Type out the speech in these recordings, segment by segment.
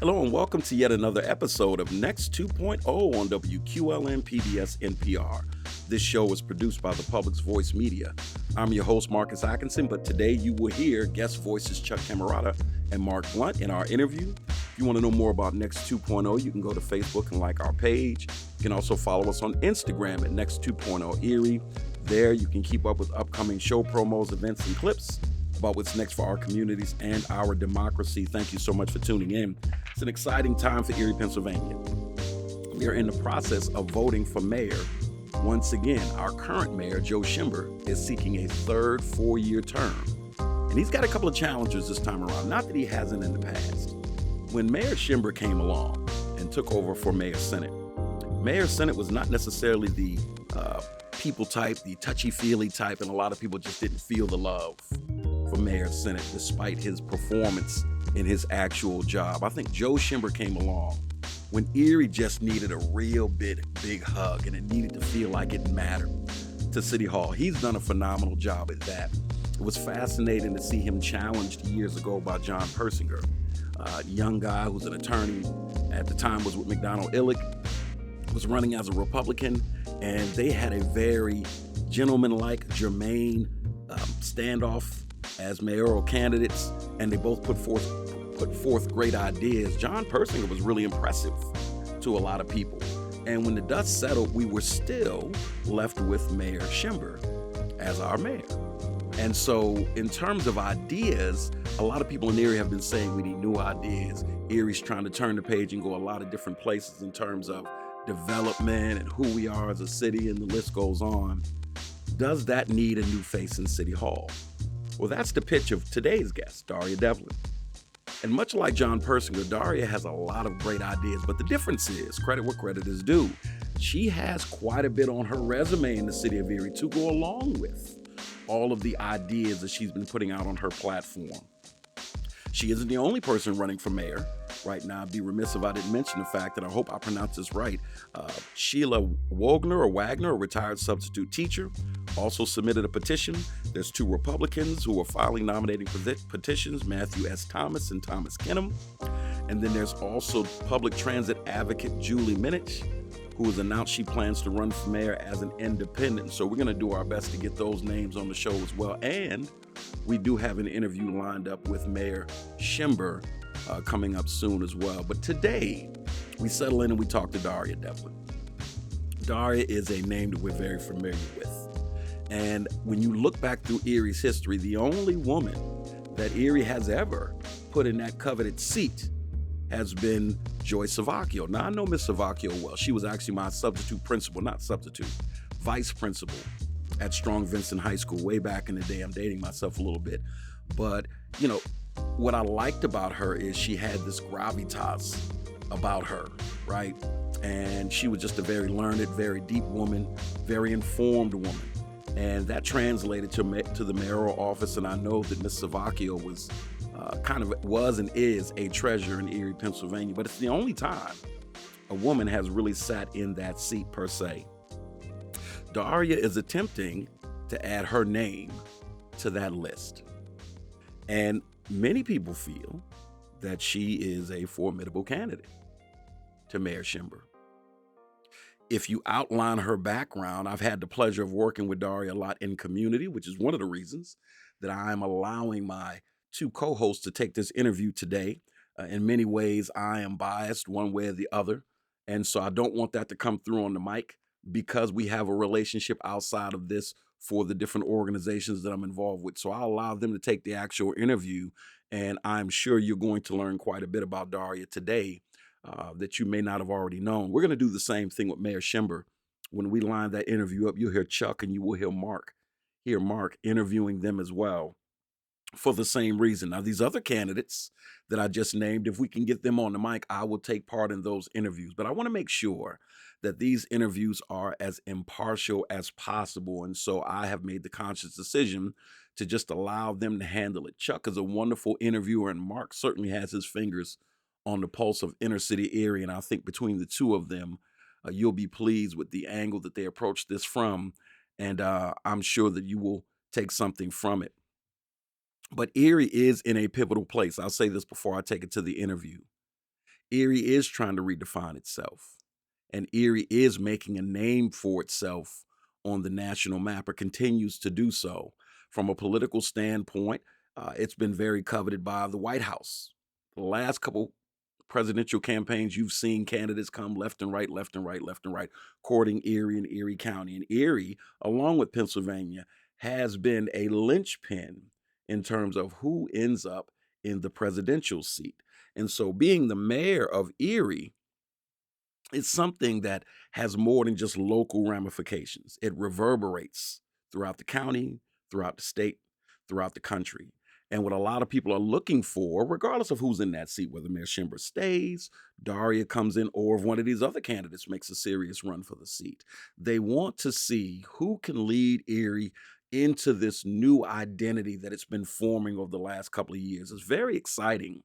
Hello and welcome to yet another episode of Next 2.0 on WQLN PBS NPR. This show is produced by the Public's Voice Media. I'm your host, Marcus Atkinson, but today you will hear guest voices Chuck Cammarata and Marc Blount in our interview. If you want to know more about Next 2.0, you can go to Facebook and like our page. You can also follow us on Instagram at Next 2.0 Erie. There you can keep up with upcoming show promos, events, and clips about what's next for our communities and our democracy. Thank you so much for tuning in. It's an exciting time for Erie, Pennsylvania. We are in the process of voting for mayor. Once again, our current mayor, Joe Schimber, is seeking a third four-year term. And he's got a couple of challenges this time around, not that he hasn't in the past. When Mayor Schimber came along and took over for Mayor Senate was not necessarily the people type, the touchy-feely type, and a lot of people just didn't feel the love for Mayor Senate despite his performance in his actual job. I think Joe Schimber came along when Erie just needed a real big hug and it needed to feel like it mattered to City Hall. He's done a phenomenal job at that. It was fascinating to see him challenged years ago by John Persinger, a young guy who's an attorney, at the time was with McDonnell Illick, was running as a Republican, and they had a very gentlemanlike, germane standoff as mayoral candidates, and they both put forth great ideas. John Persinger was really impressive to a lot of people. And when the dust settled, we were still left with Mayor Schimber as our mayor. And so in terms of ideas, a lot of people in Erie have been saying we need new ideas. Erie's trying to turn the page and go a lot of different places in terms of development and who we are as a city, and the list goes on. Does that need a new face in City Hall? Well, that's the pitch of today's guest, Daria Devlin. And much like John Persinger, Daria has a lot of great ideas, but the difference is, credit where credit is due, she has quite a bit on her resume in the city of Erie to go along with all of the ideas that she's been putting out on her platform. She isn't the only person running for mayor right now. I'd be remiss if I didn't mention the fact that I hope I pronounce this right. Sheila Wagner, a retired substitute teacher, also submitted a petition. There's two Republicans who are filing nominating petitions, Matthew S. Thomas and Thomas Kenham. And then there's also public transit advocate Julie Minich, who has announced she plans to run for mayor as an independent. So we're going to do our best to get those names on the show as well. And we do have an interview lined up with Mayor Schimber coming up soon as well. But today, we settle in and we talk to Daria Devlin. Daria is a name that we're very familiar with. And when you look back through Erie's history, the only woman that Erie has ever put in that coveted seat has been Joy Savacchio. Now, I know Miss Savacchio well. She was actually my vice principal at Strong Vincent High School way back in the day. I'm dating myself a little bit. But, you know, what I liked about her is she had this gravitas about her, right? And she was just a very learned, very deep woman, very informed woman. And that translated to the mayoral office. And I know that Miss Savacchio was and is a treasure in Erie, Pennsylvania. But it's the only time a woman has really sat in that seat per se. Daria is attempting to add her name to that list. And many people feel that she is a formidable candidate to Mayor Schimber. If you outline her background, I've had the pleasure of working with Daria a lot in community, which is one of the reasons that I'm allowing my two co-hosts to take this interview today. In many ways, I am biased one way or the other. And so I don't want that to come through on the mic because we have a relationship outside of this for the different organizations that I'm involved with. So I'll allow them to take the actual interview. And I'm sure you're going to learn quite a bit about Daria today that you may not have already known. We're going to do the same thing with Mayor Schimber. When we line that interview up, you'll hear Chuck and you will hear Marc interviewing them as well for the same reason. Now, these other candidates that I just named, if we can get them on the mic, I will take part in those interviews. But I want to make sure that these interviews are as impartial as possible. And so I have made the conscious decision to just allow them to handle it. Chuck is a wonderful interviewer, and Marc certainly has his fingers on the pulse of inner city Erie. And I think between the two of them, you'll be pleased with the angle that they approach this from. And I'm sure that you will take something from it. But Erie is in a pivotal place. I'll say this before I take it to the interview. Erie is trying to redefine itself, and Erie is making a name for itself on the national map, or continues to do so. From a political standpoint, it's been very coveted by the White House. The last couple presidential campaigns, you've seen candidates come left and right, left and right, left and right, courting Erie and Erie County. And Erie, along with Pennsylvania, has been a linchpin in terms of who ends up in the presidential seat. And so, being the mayor of Erie, it's something that has more than just local ramifications. It reverberates throughout the county, throughout the state, throughout the country. And what a lot of people are looking for, regardless of who's in that seat, whether Mayor Schimber stays, Daria comes in, or if one of these other candidates makes a serious run for the seat, they want to see who can lead Erie into this new identity that it's been forming over the last couple of years. It's very exciting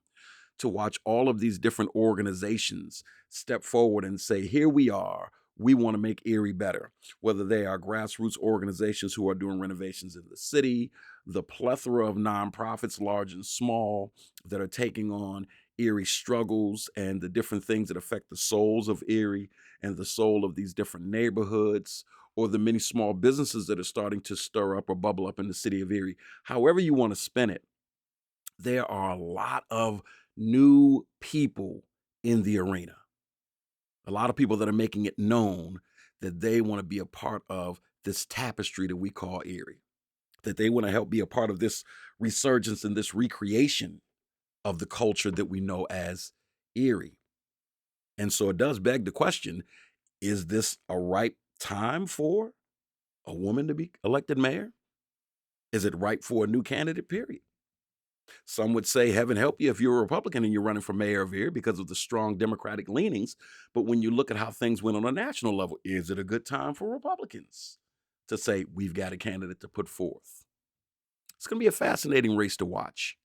to watch all of these different organizations step forward and say, here we are. We want to make Erie better, whether they are grassroots organizations who are doing renovations in the city, the plethora of nonprofits, large and small, that are taking on Erie struggles and the different things that affect the souls of Erie and the soul of these different neighborhoods, or the many small businesses that are starting to stir up or bubble up in the city of Erie. However you want to spin it, there are a lot of new people in the arena. A lot of people that are making it known that they want to be a part of this tapestry that we call Erie, that they want to help be a part of this resurgence and this recreation of the culture that we know as Erie. And so it does beg the question, is this a ripe time for a woman to be elected mayor? Is it ripe for a new candidate, period? Some would say, heaven help you if you're a Republican and you're running for mayor of Erie because of the strong Democratic leanings. But when you look at how things went on a national level, is it a good time for Republicans to say, we've got a candidate to put forth? It's going to be a fascinating race to watch.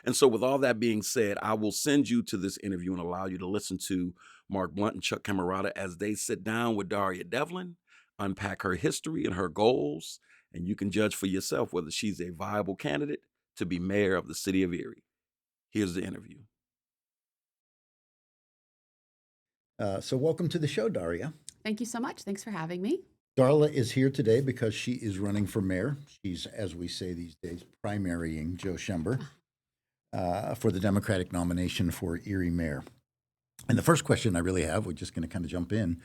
And so, with all that being said, I will send you to this interview and allow you to listen to Marc Blount and Chuck Cammarata as they sit down with Daria Devlin, unpack her history and her goals, and you can judge for yourself whether she's a viable candidate to be mayor of the city of Erie. Here's the interview. So welcome to the show, Daria. Thank you so much. Thanks for having me. Darla is here today because she is running for mayor. She's, as we say these days, primarying Joe Schimber for the Democratic nomination for Erie mayor. And the first question I really have, we're just going to kind of jump in,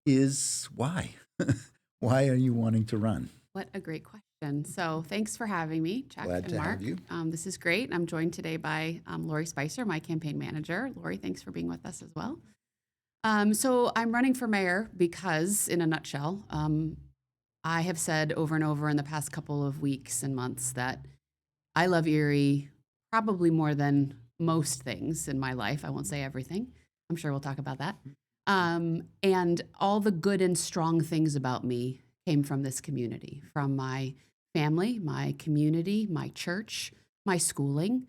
is why? Why are you wanting to run? What a great question. So thanks for having me, Chuck Glad and to Marc. have you. This is great. I'm joined today by Lori Spicer, my campaign manager. Lori, thanks for being with us as well. So I'm running for mayor because, in a nutshell, I have said over and over in the past couple of weeks and months that I love Erie probably more than most things in my life. I won't say everything. I'm sure we'll talk about that. And all the good and strong things about me came from this community, from my family, my community, my church, my schooling.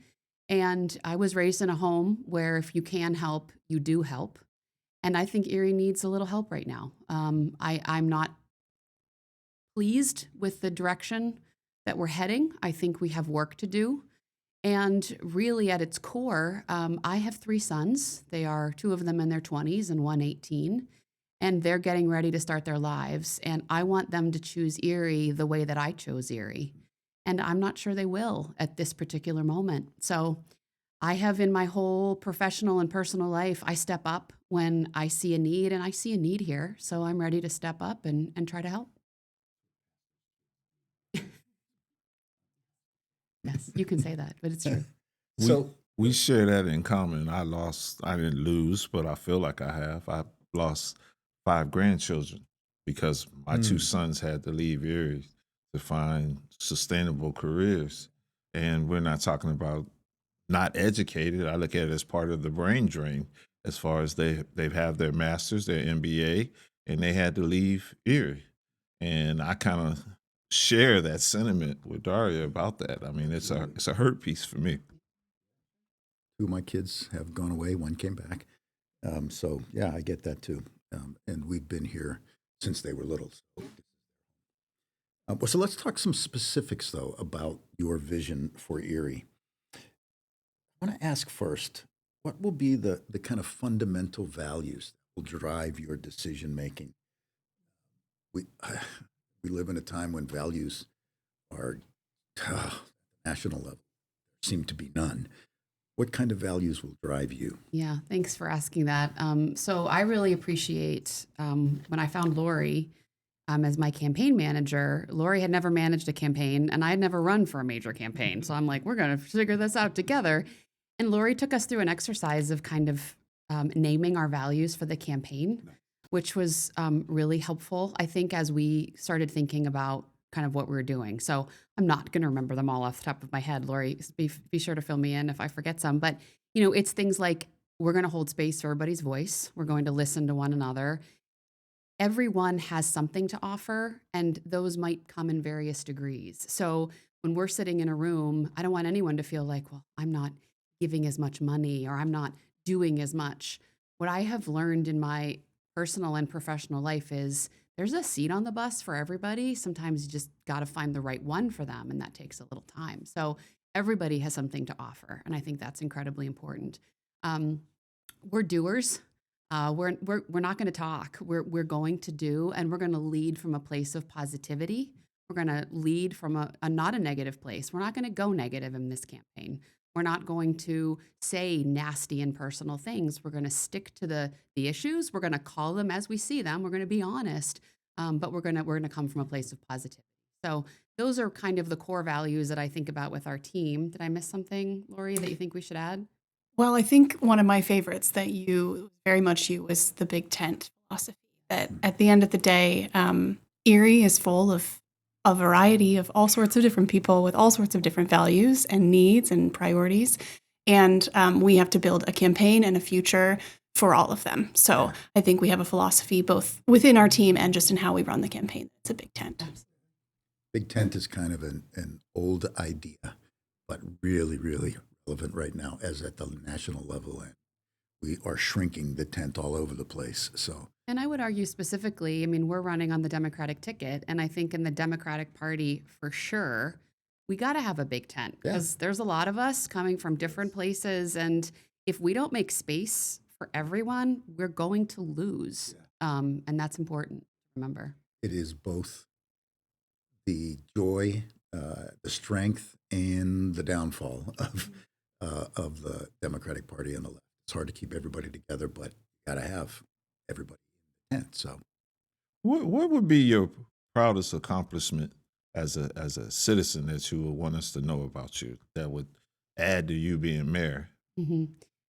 And I was raised in a home where if you can help, you do help. And I think Erie needs a little help right now. I'm not pleased with the direction that we're heading. I think we have work to do. And really at its core, I have 3 sons. They are 2 of them in their 20s and 1 18. And they're getting ready to start their lives. And I want them to choose Erie the way that I chose Erie. And I'm not sure they will at this particular moment. So I have in my whole professional and personal life, I step up when I see a need, and I see a need here. So I'm ready to step up and try to help. Yes, you can say that, but it's true. So We share that in common. I didn't lose, but I feel like I have. I lost 5 grandchildren because my 2 sons had to leave Erie to find sustainable careers. And we're not talking about not educated. I look at it as part of the brain drain as far as they've have their master's, their MBA, and they had to leave Erie. And I kind of share that sentiment with Daria about that. I mean, it's a hurt piece for me. 2 of my kids have gone away. 1 came back. So yeah, I get that too. And we've been here since they were little. So let's talk some specifics though about your vision for Erie. I want to ask first, what will be the kind of fundamental values that will drive your decision making? We we live in a time when values are national level. There seem to be none. What kind of values will drive you? Yeah, thanks for asking that. So I really appreciate when I found Lori as my campaign manager. Lori had never managed a campaign, and I had never run for a major campaign. So I'm like, we're going to figure this out together. And Lori took us through an exercise of kind of naming our values for the campaign, which was really helpful, I think, as we started thinking about kind of what we were doing. So I'm not going to remember them all off the top of my head. Lori, be sure to fill me in if I forget some. But, it's things like we're going to hold space for everybody's voice. We're going to listen to one another. Everyone has something to offer, and those might come in various degrees. So when we're sitting in a room, I don't want anyone to feel like, well, I'm not giving as much money or I'm not doing as much. What I have learned in my personal and professional life is there's a seat on the bus for everybody. Sometimes you just got to find the right one for them, and that takes a little time. So everybody has something to offer, and I think that's incredibly important. We're doers. We're not going to talk. We're going to do, and we're going to lead from a place of positivity. We're going to lead from a not a negative place. We're not going to go negative in this campaign. We're not going to say nasty and personal things. We're going to stick to the issues. We're going to call them as we see them. We're going to be honest, but we're going to come from a place of positivity. So those are kind of the core values that I think about with our team. Did I miss something, Lori, that you think we should add? Well, I think one of my favorites that you very much you was the big tent philosophy. That at the end of the day, Erie is full of a variety of all sorts of different people with all sorts of different values and needs and priorities. And we have to build a campaign and a future for all of them. So I think we have a philosophy both within our team and just in how we run the campaign. It's a big tent. Big tent is kind of an old idea, but really, really relevant right now as at the national level. And we are shrinking the tent all over the place. So, and I would argue specifically, I mean, we're running on the Democratic ticket, and I think in the Democratic Party, for sure, we got to have a big tent because there's a lot of us coming from different places, and if we don't make space for everyone, we're going to lose, and that's important to remember. it is both the joy, the strength, and the downfall of the Democratic Party and the left. It's hard to keep everybody together, but you got to have everybody in the tent. So, What would be your proudest accomplishment as a citizen that you would want us to know about you that would add to you being mayor? Mm-hmm.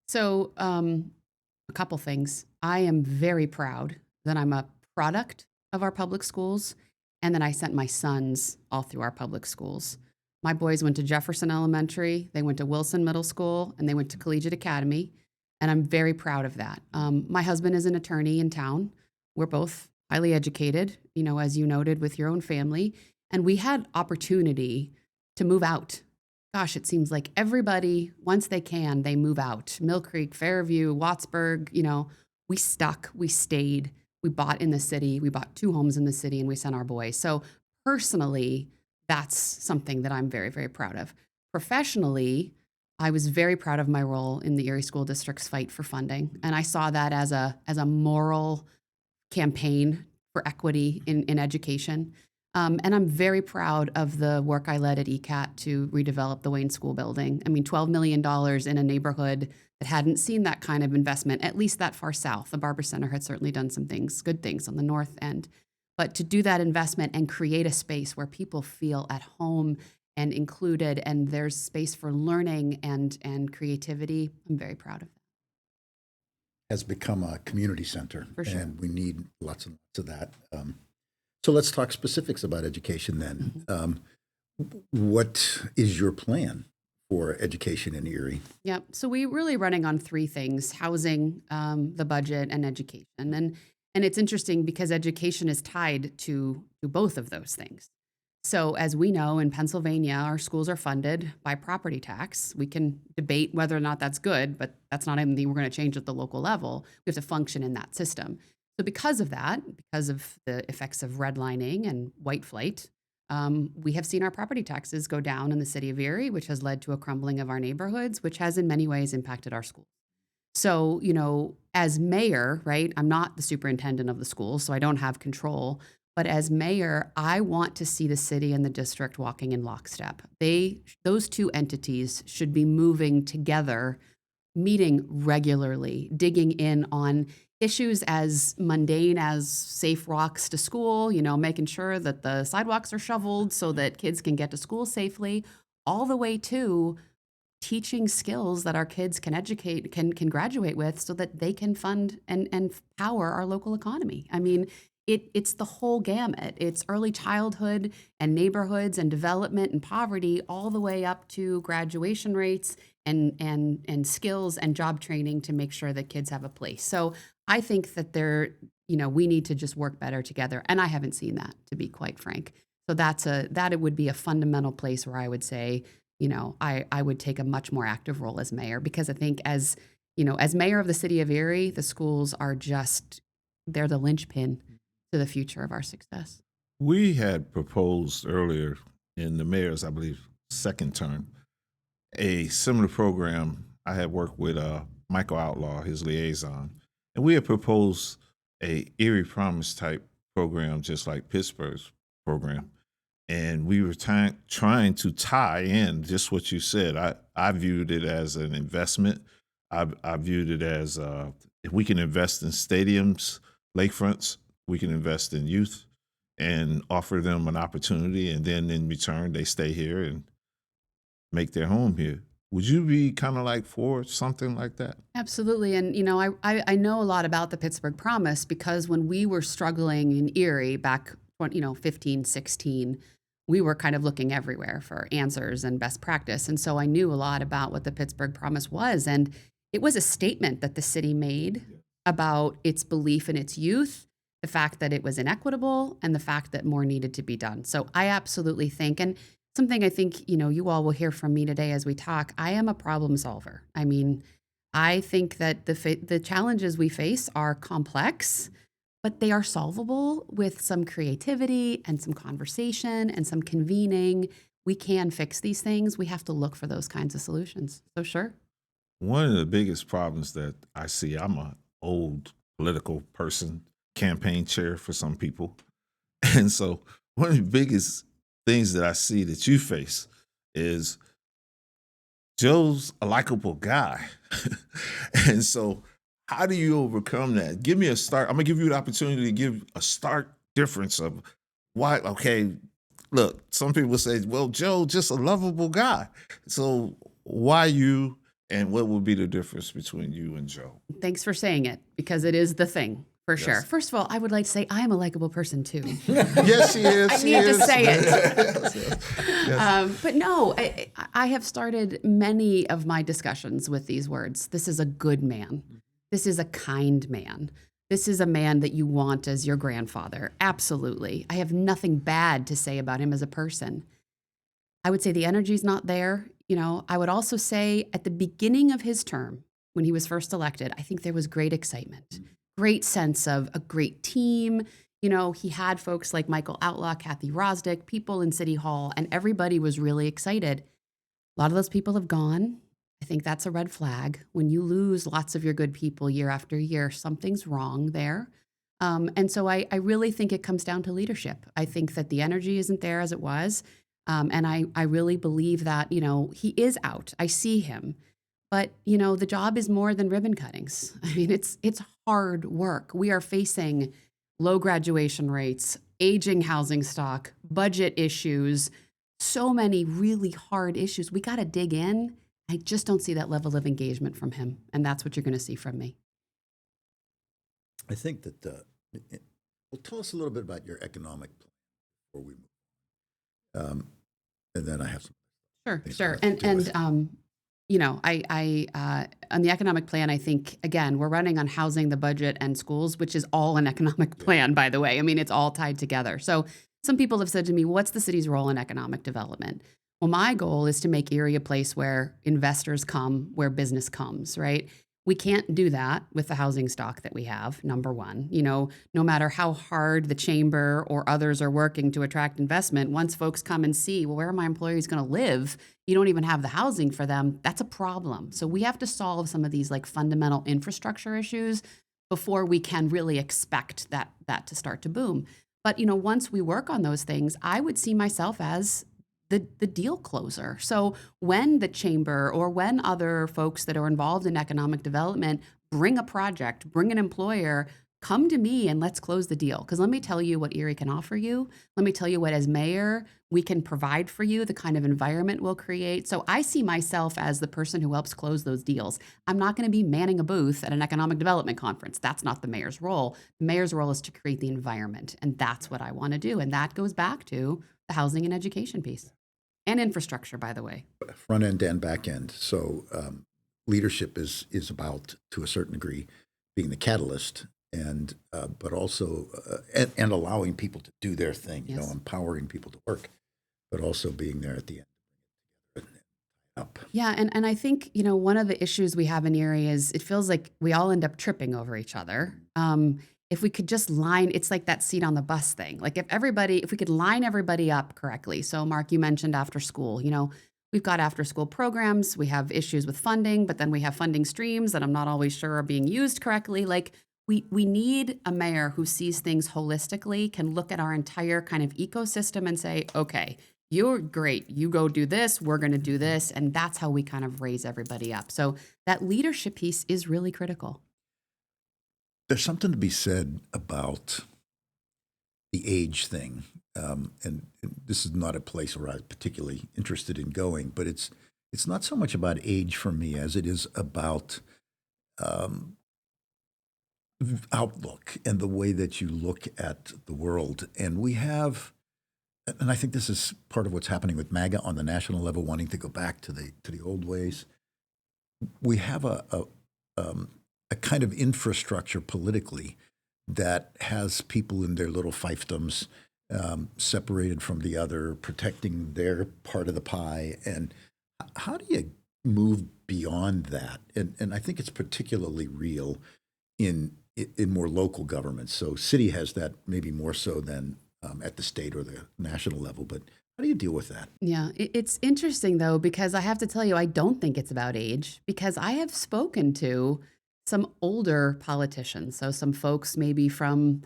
So, a couple things. I am very proud that I'm a product of our public schools and that I sent my sons all through our public schools. My boys went to Jefferson Elementary, they went to Wilson Middle School, and they went to Collegiate Academy, and I'm very proud of that. My husband is an attorney in town. We're both highly educated, as you noted, with your own family, and we had opportunity to move out. Gosh, it seems like everybody, once they can, they move out. Mill Creek, Fairview, Wattsburg, we stuck, we stayed, we bought in the city, we bought 2 homes in the city, and we sent our boys. So personally, that's something that I'm very, very proud of. Professionally, I was very proud of my role in the Erie School District's fight for funding, and I saw that as a moral campaign for equity in education. And I'm very proud of the work I led at ECAT to redevelop the Wayne School building. I mean, $12 million in a neighborhood that hadn't seen that kind of investment, at least that far south. The Barber Center had certainly done some things, good things on the north end. But to do that investment and create a space where people feel at home and included and there's space for learning and creativity, I'm very proud of that. has become a community center, For sure. and we need lots and lots of that. So let's talk specifics about education then. What is your plan for education in Erie? Yep. So we really running on 3 things: housing, the budget, and education. And it's interesting because education is tied to both of those things. So as we know, in Pennsylvania, our schools are funded by property tax. We can debate whether or not that's good, but that's not anything we're going to change at the local level. We have to function in that system. So because of that, because of the effects of redlining and white flight, we have seen our property taxes go down in the city of Erie, which has led to a crumbling of our neighborhoods, which has in many ways impacted our schools. So, as mayor, right, I'm not the superintendent of the school, so I don't have control. But as mayor, I want to see the city and the district walking in lockstep. Those two entities should be moving together, meeting regularly, digging in on issues as mundane as safe walks to school, making sure that the sidewalks are shoveled so that kids can get to school safely, all the way to teaching skills that our kids can graduate with so that they can fund and power our local economy. I mean, it's the whole gamut. It's early childhood and neighborhoods and development and poverty all the way up to graduation rates and skills and job training to make sure that kids have a place. So I think that we need to just work better together. And I haven't seen that, to be quite frank. So that it would be a fundamental place where I would say, I would take a much more active role as mayor, because I think as mayor of the city of Erie, the schools are they're the linchpin to the future of our success. We had proposed earlier in the mayor's, I believe, second term, a similar program. I had worked with Michael Outlaw, his liaison, and we had proposed a Erie Promise type program, just like Pittsburgh's program. And we were trying to tie in just what you said. I viewed it as an investment. I viewed it as if we can invest in stadiums, lakefronts, we can invest in youth and offer them an opportunity. And then in return, they stay here and make their home here. Would you be kind of like for something like that? Absolutely. And, I know a lot about the Pittsburgh Promise because when we were struggling in Erie back, 15, 16, we were kind of looking everywhere for answers and best practice. And so I knew a lot about what the Pittsburgh Promise was. And it was a statement that the city made about its belief in its youth, the fact that it was inequitable, and the fact that more needed to be done. So I absolutely think, and something I think, you all will hear from me today as we talk, I am a problem solver. I mean, I think that the challenges we face are complex, but they are solvable with some creativity and some conversation and some convening. We can fix these things. We have to look for those kinds of solutions. So sure. One of the biggest problems that I see, I'm an old political person, campaign chair for some people. And so one of the biggest things that I see that you face is Joe's a likable guy. And so how do you overcome that? Give me a start. I'm going to give you the opportunity to give a stark difference of why. Okay, look, some people say, well, Joe, just a lovable guy. So why you, and what would be the difference between you and Joe? Thanks for saying it, because it is the thing. For sure. First of all, I would like to say I am a likable person too. Yes, she is. I need to say it. Yes. But no, I have started many of my discussions with these words. This is a good man. This is a kind man. This is a man that you want as your grandfather. Absolutely. I have nothing bad to say about him as a person. I would say the energy's not there. I would also say at the beginning of his term, when he was first elected, I think there was great excitement. Great sense of a great team. He had folks like Michael Outlaw, Kathy Rosdick, people in City Hall, and everybody was really excited. A lot of those people have gone. I think that's a red flag. When you lose lots of your good people year after year, something's wrong there. And so I really think it comes down to leadership. I think that the energy isn't there as it was. And I really believe that, he is out. I see him. But, the job is more than ribbon cuttings. I mean, it's hard work. We are facing low graduation rates, aging housing stock, budget issues, so many really hard issues. We got to dig in. I just don't see that level of engagement from him. And that's what you're going to see from me. I think that, well, tell us a little bit about your economic plan before we move. And then I have some. Sure. On the economic plan, I think, again, we're running on housing, the budget, and schools, which is all an economic plan, by the way. I mean, it's all tied together. So some people have said to me, what's the city's role in economic development? Well, my goal is to make Erie a place where investors come, where business comes, right? We can't do that with the housing stock that we have, number one. No matter how hard the chamber or others are working to attract investment, once folks come and see, well, where are my employees going to live? You don't even have the housing for them. That's a problem. So we have to solve some of these like fundamental infrastructure issues before we can really expect that to start to boom. But once we work on those things, I would see myself as the deal closer. So when the chamber or when other folks that are involved in economic development bring a project, bring an employer, come to me and let's close the deal. Because let me tell you what Erie can offer you. Let me tell you what, as mayor, we can provide for you, the kind of environment we'll create. So I see myself as the person who helps close those deals. I'm not going to be manning a booth at an economic development conference. That's not the mayor's role. The mayor's role is to create the environment. And that's what I want to do. And that goes back to the housing and education piece. And infrastructure, by the way. Front end and back end. So leadership is about, to a certain degree, being the catalyst, and but also and allowing people to do their thing. Yes. Empowering people to work, but also being there at the end. Up. Yeah, and I think one of the issues we have in Erie is it feels like we all end up tripping over each other. If we could just it's like that seat on the bus thing. Like if we could line everybody up correctly. So Marc, you mentioned after school, we've got after school programs, we have issues with funding, but then we have funding streams that I'm not always sure are being used correctly. Like we need a mayor who sees things holistically, can look at our entire kind of ecosystem and say, okay, you're great. You go do this, we're going to do this. And that's how we kind of raise everybody up. So that leadership piece is really critical. There's something to be said about the age thing, and this is not a place where I'm particularly interested in going, but it's not so much about age for me as it is about outlook and the way that you look at the world. And we have, and I think this is part of what's happening with MAGA on the national level, wanting to go back to the old ways. We have a kind of infrastructure politically that has people in their little fiefdoms separated from the other, protecting their part of the pie. And how do you move beyond that? And I think it's particularly real in more local governments. So city has that maybe more so than at the state or the national level. But how do you deal with that? Yeah, it's interesting, though, because I have to tell you, I don't think it's about age, because I have spoken to some older politicians. So some folks maybe from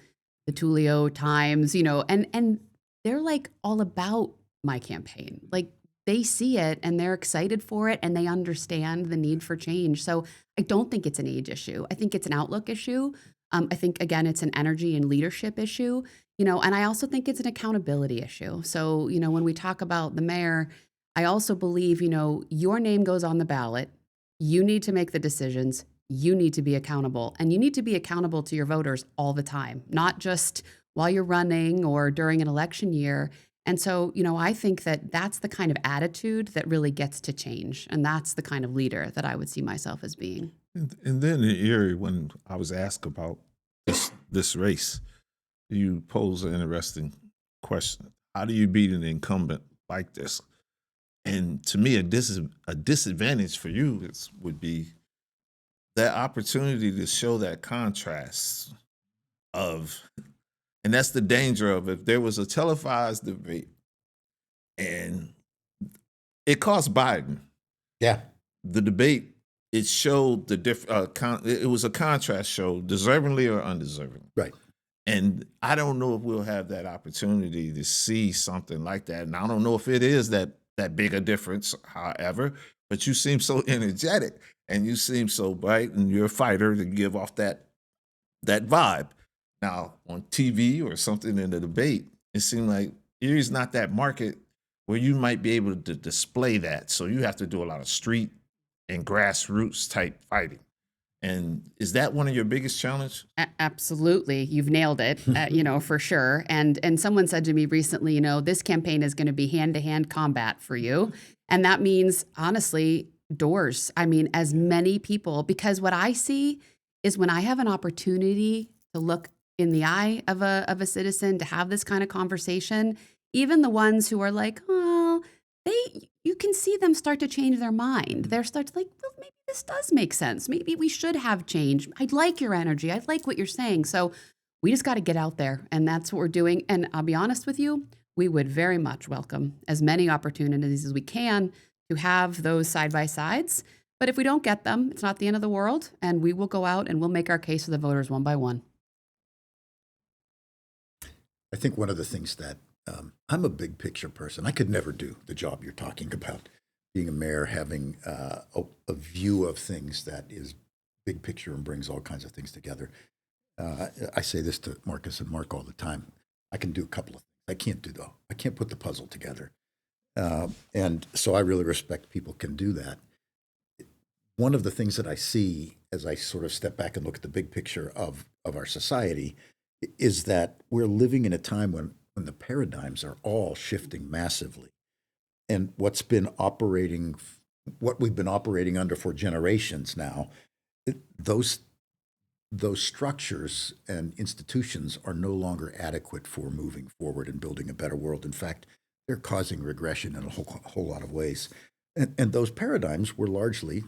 the Tullio times, and they're like all about my campaign. Like they see it and they're excited for it and they understand the need for change. So I don't think it's an age issue. I think it's an outlook issue. I think, again, it's an energy and leadership issue, and I also think it's an accountability issue. So, when we talk about the mayor, I also believe, your name goes on the ballot. You need to make the decisions. You need to be accountable, and you need to be accountable to your voters all the time, not just while you're running or during an election year. And so, I think that that's the kind of attitude that really gets to change. And that's the kind of leader that I would see myself as being. And then in Erie, when I was asked about this race, you posed an interesting question. How do you beat an incumbent like this? And to me, a disadvantage for you would be that opportunity to show that contrast of, and that's the danger of if there was a televised debate and it cost Biden. Yeah. The debate, it showed the it was a contrast show, deservingly or undeservingly. Right. And I don't know if we'll have that opportunity to see something like that. And I don't know if it is that big a difference, however, but you seem so energetic and you seem so bright and you're a fighter to give off that vibe. Now, on TV or something in the debate, it seemed like Erie's not that market where you might be able to display that. So you have to do a lot of street and grassroots type fighting. And is that one of your biggest challenges? Absolutely. You've nailed it, for sure. And someone said to me recently, this campaign is going to be hand-to-hand combat for you. And that means, honestly, doors. I mean, as many people, because what I see is when I have an opportunity to look in the eye of a citizen, to have this kind of conversation, even the ones who are like, oh, you can see them start to change their mind. They're start to like, well, maybe this does make sense. Maybe we should have change. I like your energy. I like what you're saying. So we just got to get out there, and that's what we're doing. And I'll be honest with you, we would very much welcome as many opportunities as we can to have those side-by-sides. But if we don't get them, it's not the end of the world, and we will go out and we'll make our case to the voters one by one. I think one of the things that I'm a big picture person. I could never do the job you're talking about. Being a mayor, having a view of things that is big picture and brings all kinds of things together. I say this to Marcus and Marc all the time. I can do a couple of things. I can't put the puzzle together. And so I really respect people can do that. One of the things that I see as I sort of step back and look at the big picture of our society is that we're living in a time when the paradigms are all shifting massively. And what we've been operating under for generations now, those structures and institutions are no longer adequate for moving forward and building a better world. In fact, they're causing regression in a whole lot of ways. And those paradigms were largely,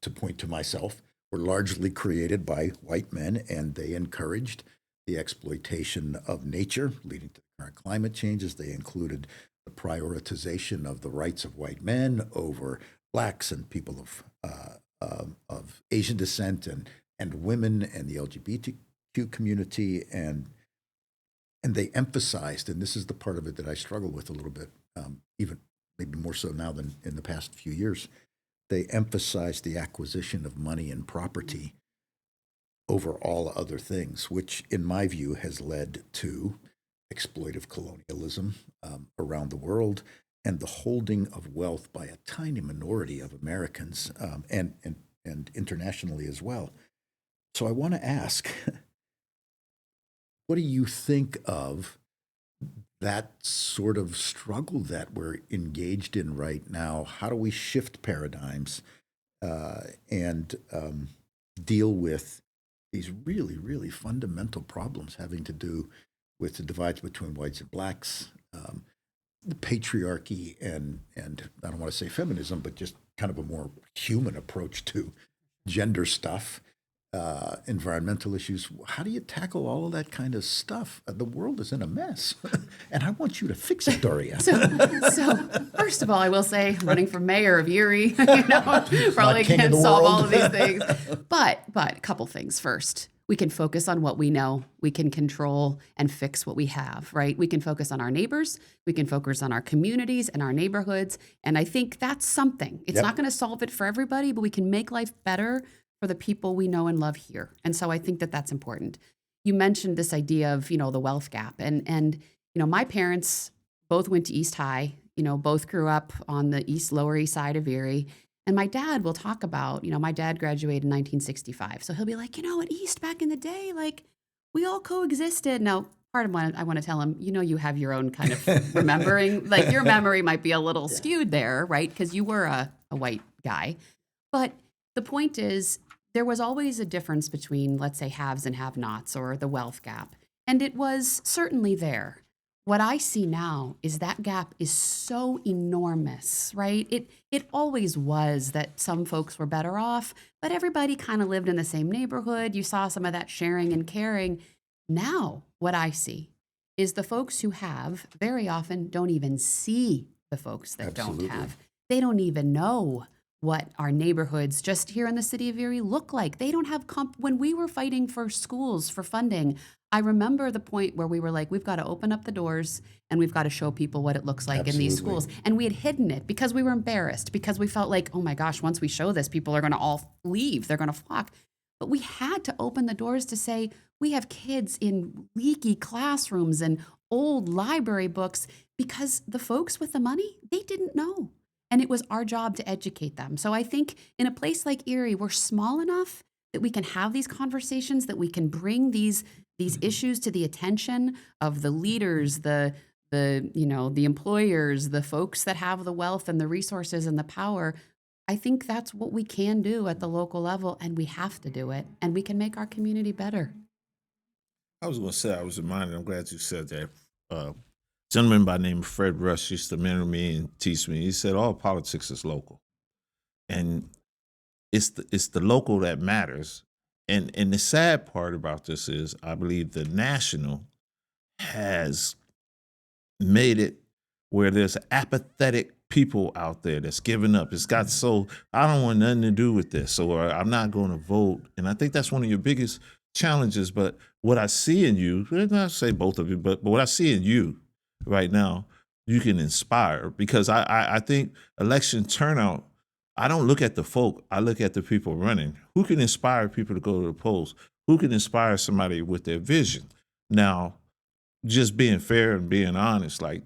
to point to myself, were largely created by white men, and they encouraged the exploitation of nature, leading to the current climate changes. They included the prioritization of the rights of white men over blacks and people of Asian descent and women and the LGBTQ community, and they emphasized, and this is the part of it that I struggle with a little bit, even maybe more so now than in the past few years. They emphasized the acquisition of money and property over all other things, which in my view has led to exploitive colonialism around the world and the holding of wealth by a tiny minority of Americans and internationally as well. So I want to ask, what do you think of that sort of struggle that we're engaged in right now? How do we shift paradigms and deal with these really, really fundamental problems having to do with the divides between whites and blacks, the patriarchy, and I don't want to say feminism, but just kind of a more human approach to gender stuff, environmental issues? How do you tackle all of that kind of stuff? The world is in a mess, and I want you to fix it, Daria. So first of all, I will say, running for mayor of Erie, probably can't solve all of these things. But a couple things first. We can focus on what we know. We can control and fix what we have, right? We can focus on our neighbors. We can focus on our communities and our neighborhoods. And I think that's something. It's not going to solve it for everybody, but we can make life better for the people we know and love here. And so I think that that's important. You mentioned this idea of, the wealth gap. And my parents both went to East High, both grew up on the Lower East Side of Erie. And my dad will talk about, my dad graduated in 1965. So he'll be like, at East back in the day, like we all coexisted. Now, part of what I want to tell him, you have your own kind of remembering, like your memory might be a little skewed there, right? Because you were a white guy. But the point is, there was always a difference between, let's say, haves and have-nots, or the wealth gap. And it was certainly there. What I see now is that gap is so enormous, right? It always was that some folks were better off, but everybody kind of lived in the same neighborhood. You saw some of that sharing and caring. Now, what I see is the folks who have very often don't even see the folks that don't have. They don't even know what our neighborhoods just here in the city of Erie look like. They don't have when we were fighting for schools, for funding, I remember the point where we were like, we've got to open up the doors and we've got to show people what it looks like in these schools. And we had hidden it because we were embarrassed, because we felt like, oh my gosh, once we show this, people are going to all leave. They're going to flock. But we had to open the doors to say, we have kids in leaky classrooms and old library books, because the folks with the money, they didn't know. And it was our job to educate them. So I think in a place like Erie, we're small enough that we can have these conversations, that we can bring these issues to the attention of the leaders, the employers, the folks that have the wealth and the resources and the power. I think that's what we can do at the local level, and we have to do it, and we can make our community better. I was going to say, I was reminded, I'm glad you said that. A gentleman by the name of Fred Rush used to mentor me and teach me. He said, all politics is local. And it's the local that matters. And the sad part about this is I believe the national has made it where there's apathetic people out there that's giving up. It's got so I don't want nothing to do with this, or I'm not going to vote. And I think that's one of your biggest challenges. But what I see in you, and I say both of you, but what I see in you right now, you can inspire, because I think election turnout, I don't look at the folk, I look at the people running. Who can inspire people to go to the polls? Who can inspire somebody with their vision? Now, just being fair and being honest, like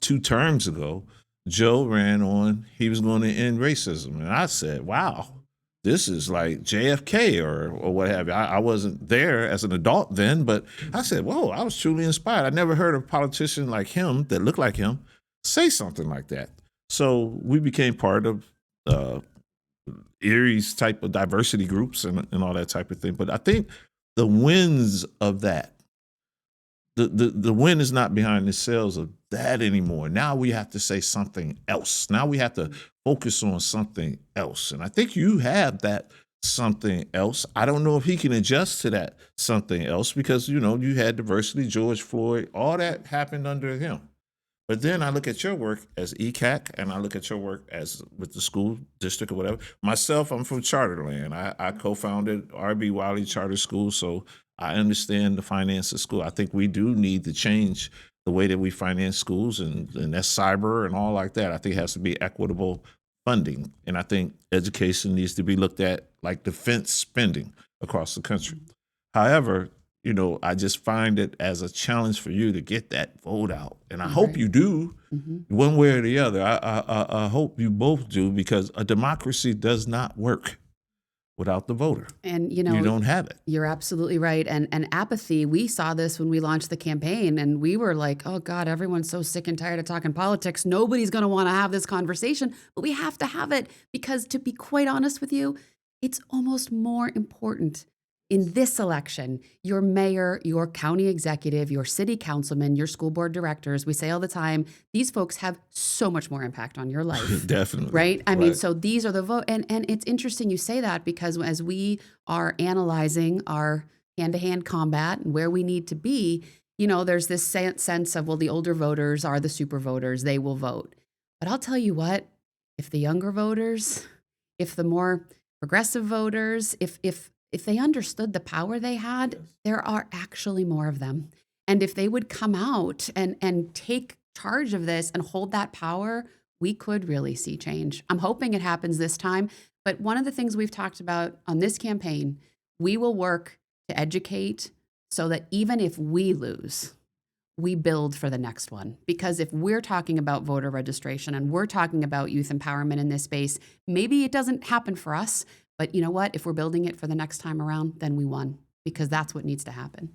2 terms ago, Joe ran on, he was going to end racism. And I said, wow, this is like JFK or what have you. I wasn't there as an adult then, but I said, whoa, I was truly inspired. I never heard a politician like him that looked like him say something like that. So we became part of Erie's type of diversity groups and all that type of thing. But I think the wins of that, the win is not behind the sales of that anymore. Now we have to say something else. Now we have to focus on something else. And I think you have that something else. I don't know if he can adjust to that something else, because, you had diversity, George Floyd, all that happened under him. But then I look at your work as ECAC, and I look at your work as with the school district or whatever. Myself, I'm from Charterland. I co-founded R.B. Wiley Charter School, so I understand the finance of school. I think we do need to change the way that we finance schools, and that's cyber and all like that. I think it has to be equitable funding, and I think education needs to be looked at like defense spending across the country. However, I just find it as a challenge for you to get that vote out. And I hope you do, one way or the other. I hope you both do, because a democracy does not work without the voter. And, you don't have it. You're absolutely right. And apathy, we saw this when we launched the campaign, and we were like, oh God, everyone's so sick and tired of talking politics. Nobody's going to want to have this conversation, but we have to have it, because, to be quite honest with you, it's almost more important in this election. Your mayor, your county executive, your city councilman, your school board directors, we say all the time, these folks have so much more impact on your life. Definitely. Right? I mean, so these are the vote. And it's interesting you say that, because as we are analyzing our hand-to-hand combat and where we need to be, there's this sense of, well, the older voters are the super voters. They will vote. But I'll tell you what, if the younger voters, if the more progressive voters, if they understood the power they had, there are actually more of them. And if they would come out and take charge of this and hold that power, we could really see change. I'm hoping it happens this time. But one of the things we've talked about on this campaign, we will work to educate so that even if we lose, we build for the next one. Because if we're talking about voter registration and we're talking about youth empowerment in this space, maybe it doesn't happen for us. But you know what? If we're building it for the next time around, then we won, because that's what needs to happen.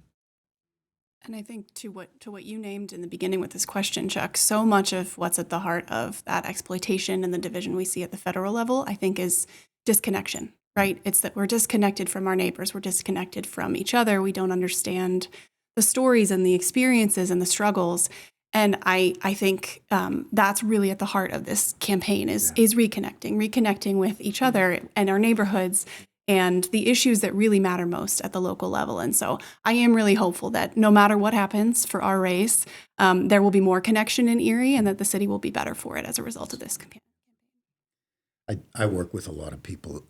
And I think to what you named in the beginning with this question, Chuck, so much of what's at the heart of that exploitation and the division we see at the federal level, I think, is disconnection, right? It's that we're disconnected from our neighbors. We're disconnected from each other. We don't understand the stories and the experiences and the struggles. And I think that's really at the heart of this campaign is reconnecting with each other and our neighborhoods and the issues that really matter most at the local level. And so I am really hopeful that no matter what happens for our race, there will be more connection in Erie, and that the city will be better for it as a result of this campaign. I work with a lot of people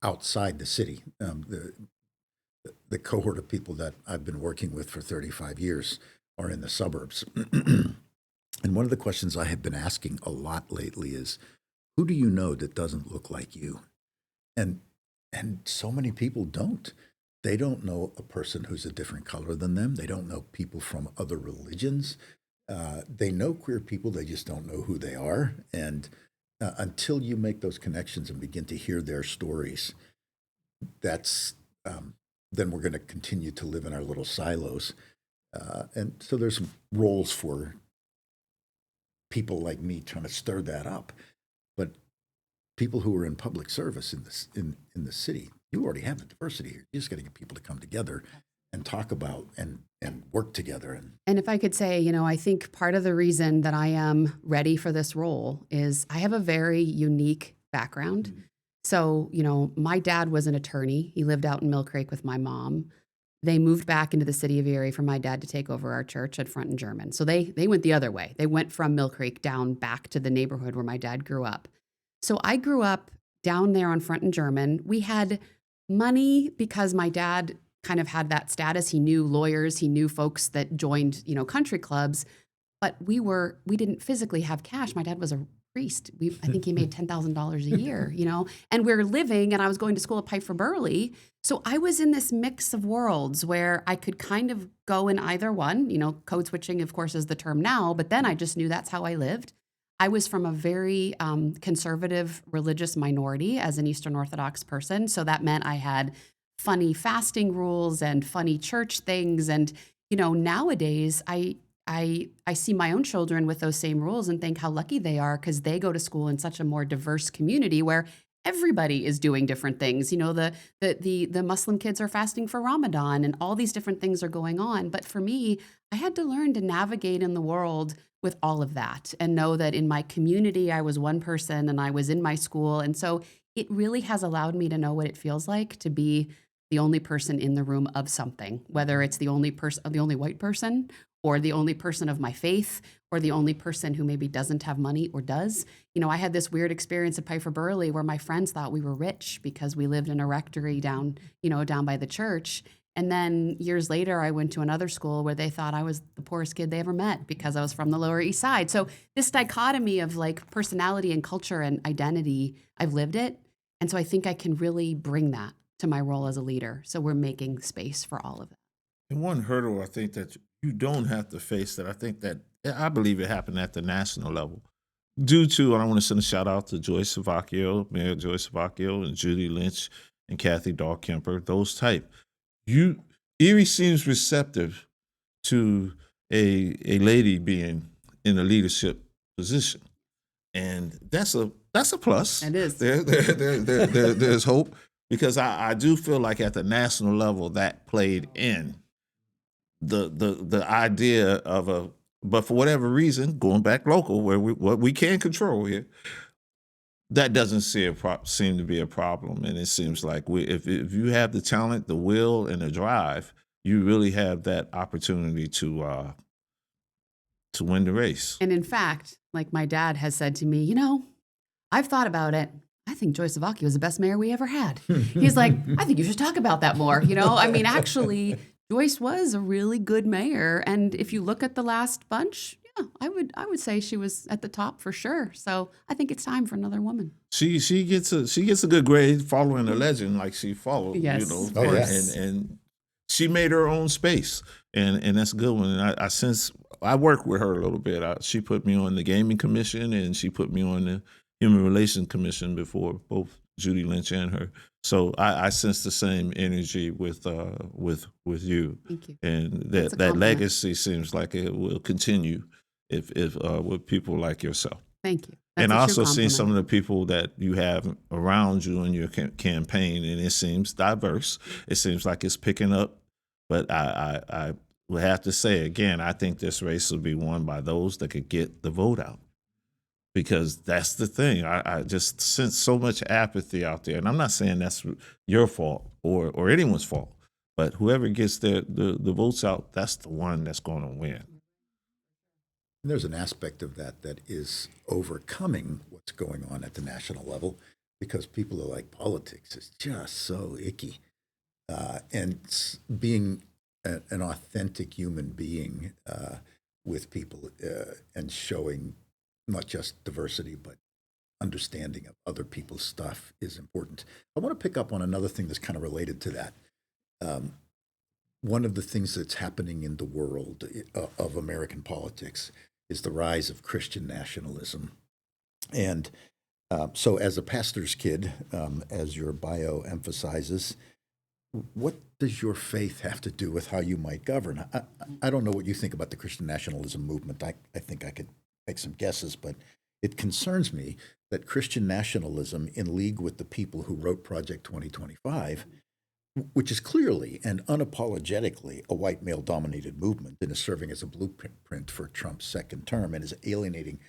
outside the city. The cohort of people that I've been working with for 35 years are in the suburbs. And one of the questions I have been asking a lot lately is, who do you know that doesn't look like you? And so many people don't. They don't know a person who's a different color than them. They don't know people from other religions. They know queer people, they just don't know who they are. And until you make those connections and begin to hear their stories, that's then we're going to continue to live in our little silos. And so there's roles for people like me trying to stir that up. But people who are in public service in the city, you already have the diversity here. You just got to get people to come together and talk about and work together. And if I could say, I think part of the reason that I am ready for this role is I have a very unique background. So, my dad was an attorney. He lived out in Mill Creek with my mom. They moved back into the city of Erie for my dad to take over our church at Front and German. So they went the other way. They went from Mill Creek down back to the neighborhood where my dad grew up. So I grew up down there on Front and German. We had money because my dad kind of had that status. He knew lawyers, he knew folks that joined, country clubs, but we didn't physically have cash. My dad was a priest. I think he made $10,000 a year, and we're living, and I was going to school at Piper Burley. So I was in this mix of worlds where I could kind of go in either one. Code switching, of course, is the term now, but then I just knew that's how I lived. I was from a very conservative religious minority as an Eastern Orthodox person. So that meant I had funny fasting rules and funny church things. And, nowadays I see my own children with those same rules and think how lucky they are because they go to school in such a more diverse community where everybody is doing different things. The Muslim kids are fasting for Ramadan and all these different things are going on. But for me, I had to learn to navigate in the world with all of that and know that in my community, I was one person and I was in my school. And so it really has allowed me to know what it feels like to be the only person in the room of something, whether it's the only white person or the only person of my faith or the only person who maybe doesn't have money or does. I had this weird experience at Piper Burley where my friends thought we were rich because we lived in a rectory down by the church. And then years later, I went to another school where they thought I was the poorest kid they ever met because I was from the Lower East Side. So this dichotomy of like personality and culture and identity, I've lived it. And so I think I can really bring that to my role as a leader. So we're making space for all of that. And one hurdle I think that you don't have to face I believe it happened at the national level. Due to, and I want to send a shout out to Joyce Savacchio, Mayor Joyce Savacchio, and Judy Lynch and Kathy Dahlkemper, those type. Erie seems receptive to a lady being in a leadership position, and that's a plus. It is. There's hope because I do feel like at the national level that played in the idea of but for whatever reason, going back local where what we can control here, that doesn't seem to be a problem. And it seems like if you have the talent, the will, and the drive, you really have that opportunity to win the race. And in fact, like my dad has said to me, I've thought about it. I think Joyce Savacchio is the best mayor we ever had. He's like, I think you should talk about that more. Actually, Joyce was a really good mayor. And if you look at the last bunch, yeah, I would say she was at the top for sure. So I think it's time for another woman. She gets a good grade following the legend like she followed. Yes. Oh, yes. And she made her own space, and that's a good one. And I sense I worked with her a little bit. She put me on the gaming commission, and she put me on the human relations commission before both Judy Lynch and her. So I sense the same energy with you. Thank you. And That's a that compliment. legacy seems like it will continue if with people like yourself. Thank you. And I That's a also true see some of compliment. the people that you have around you in your campaign, and it seems diverse. It seems like it's picking up. But I will have to say again, I think this race will be won by those that could get the vote out. Because that's the thing. I just sense so much apathy out there. And I'm not saying that's your fault or anyone's fault. But whoever gets the votes out, that's the one that's going to win. And there's an aspect of that is overcoming what's going on at the national level because people are like, politics is just so icky. Being an authentic human being with people and showing not just diversity, but understanding of other people's stuff is important. I want to pick up on another thing that's kind of related to that. One of the things that's happening in the world of American politics is the rise of Christian nationalism. And so as a pastor's kid, as your bio emphasizes, what does your faith have to do with how you might govern? I don't know what you think about the Christian nationalism movement. I think I could make some guesses, but it concerns me that Christian nationalism, in league with the people who wrote Project 2025, which is clearly and unapologetically a white male-dominated movement and is serving as a blueprint for Trump's second term and is alienating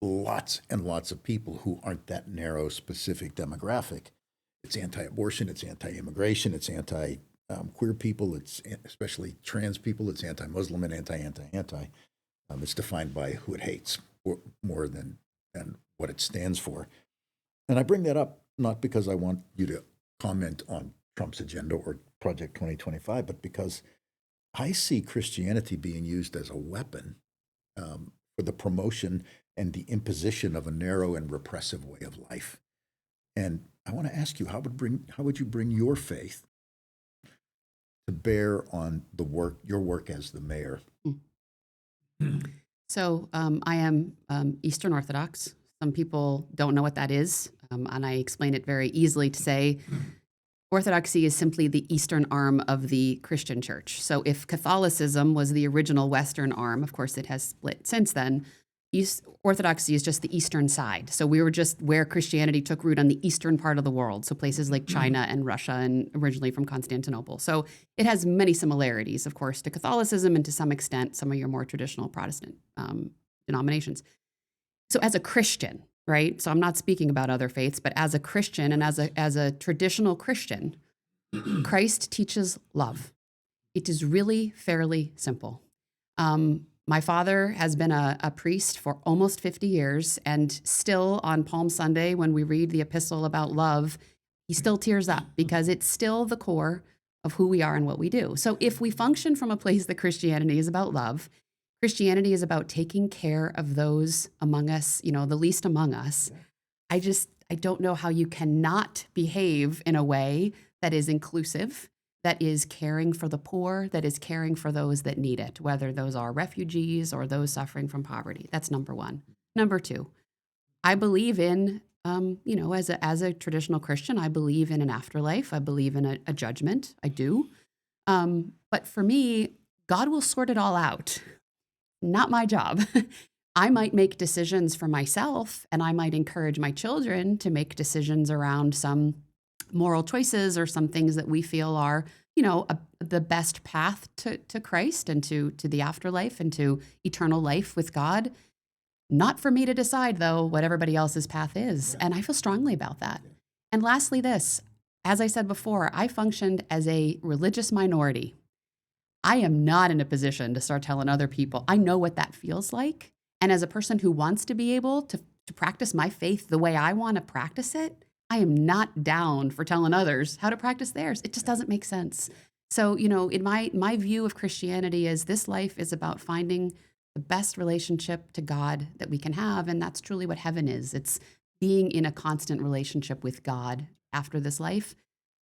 lots and lots of people who aren't that narrow, specific demographic. It's anti-abortion, it's anti-immigration, it's anti-queer people, it's especially trans people, it's anti-Muslim and anti-anti-anti. It's defined by who it hates more than what it stands for. And I bring that up not because I want you to comment on Trump's agenda or Project 2025, but because I see Christianity being used as a weapon for the promotion and the imposition of a narrow and repressive way of life. And I want to ask you, how would you bring your faith to bear on your work as the mayor? So I am Eastern Orthodox. Some people don't know what that is, and I explain it very easily to say Orthodoxy is simply the Eastern arm of the Christian church. So if Catholicism was the original Western arm, of course it has split since then, Orthodoxy is just the Eastern side. So we were just where Christianity took root on the Eastern part of the world, so places like China and Russia, and originally from Constantinople. So it has many similarities, of course, to Catholicism and to some extent some of your more traditional Protestant denominations. So as a Christian, right? So I'm not speaking about other faiths, but as a Christian and as a traditional Christian, Christ teaches love. It is really fairly simple. My father has been a priest for almost 50 years, and still on Palm Sunday, when we read the epistle about love, he still tears up because it's still the core of who we are and what we do. So if we function from a place that Christianity is about love, Christianity is about taking care of those among us, the least among us. I don't know how you cannot behave in a way that is inclusive, that is caring for the poor, that is caring for those that need it, whether those are refugees or those suffering from poverty. That's number one. Number two, I believe in, as a traditional Christian, I believe in an afterlife. I believe in a judgment. I do. But for me, God will sort it all out. Not my job. I might make decisions for myself, and I might encourage my children to make decisions around some moral choices or some things that we feel are, the best path to Christ and to the afterlife and to eternal life with God. Not for me to decide, though, what everybody else's path is. And I feel strongly about that. And lastly, this, as I said before, I functioned as a religious minority. I am not in a position to start telling other people. I know what that feels like. And as a person who wants to be able to practice my faith the way I want to practice it, I am not down for telling others how to practice theirs. It just doesn't make sense. So, in my view of Christianity is this life is about finding the best relationship to God that we can have. And that's truly what heaven is. It's being in a constant relationship with God after this life.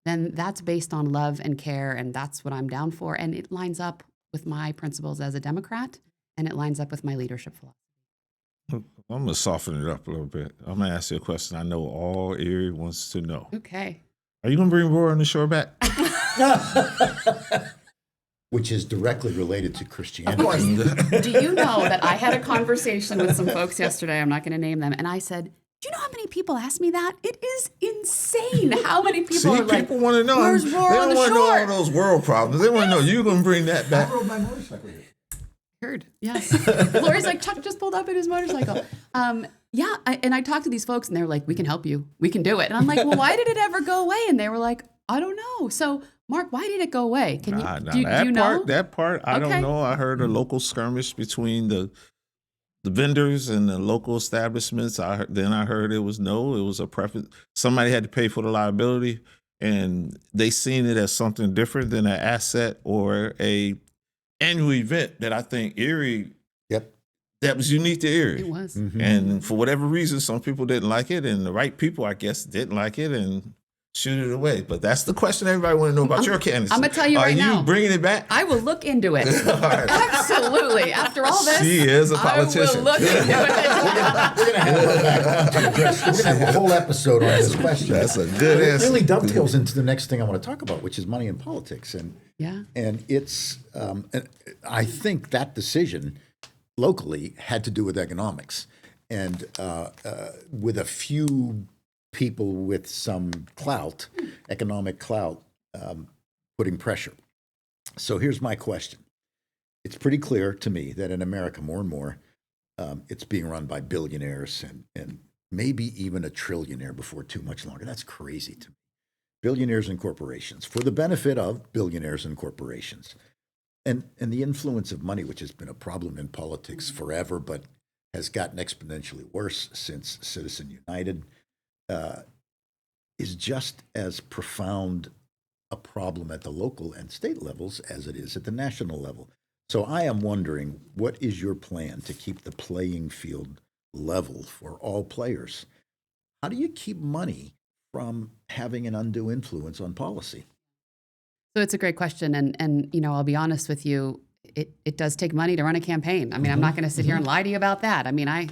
Then that's based on love and care, and that's what I'm down for. And it lines up with my principles as a Democrat, and it lines up with my leadership philosophy. I'm going to soften it up a little bit. I'm going to ask you a question I know all Erie wants to know. Okay. Are you going to bring Roar on the shore back? Which is directly related to Christianity. Of course. Do you know that I had a conversation with some folks yesterday, I'm not going to name them, and I said, do you know how many people ask me that? It is insane how many people are like, people want to know. Where's Roar they on don't the want to know shore? all those world problems. They want to know you're going to bring that back. I rode my motorcycle here. Heard, yes. Lori's like, Chuck just pulled up in his motorcycle. And I talked to these folks, and they were like, we can help you. We can do it. And I'm like, well, why did it ever go away? And they were like, I don't know. So, Marc, why did it go away? Can do you know? That part, I don't know. I heard a local skirmish between the vendors and the local establishments. Then I heard it was a preference. Somebody had to pay for the liability, and they seen it as something different than an asset or a annual event that I think Erie, that was unique to Erie. It was. Mm-hmm. And for whatever reason, some people didn't like it, and the right people, I guess, didn't like it and shoot it away. But that's the question everybody want to know about your candidacy. I'm going to tell you right now. Are you bringing it back? I will look into it. Absolutely. After all this, she is a politician. I will look into it. We're going to have her back on to address. We're going to have a whole episode on this question. That's a good answer. It really dovetails into the next thing I want to talk about, which is money in politics. And it's, I think that decision locally had to do with economics, and with a few people with some clout, economic clout, putting pressure. So here's my question. It's pretty clear to me that in America, more and more, It's being run by billionaires and maybe even a trillionaire before too much longer. That's crazy to me. Billionaires and corporations, for the benefit of billionaires and corporations. And the influence of money, which has been a problem in politics forever, but has gotten exponentially worse since Citizen United, is just as profound a problem at the local and state levels as it is at the national level. So I am wondering, what is your plan to keep the playing field level for all players? How do you keep money from having an undue influence on policy? So it's a great question. And I'll be honest with you, it does take money to run a campaign. I mean, I'm not going to sit here and lie to you about that. I mean,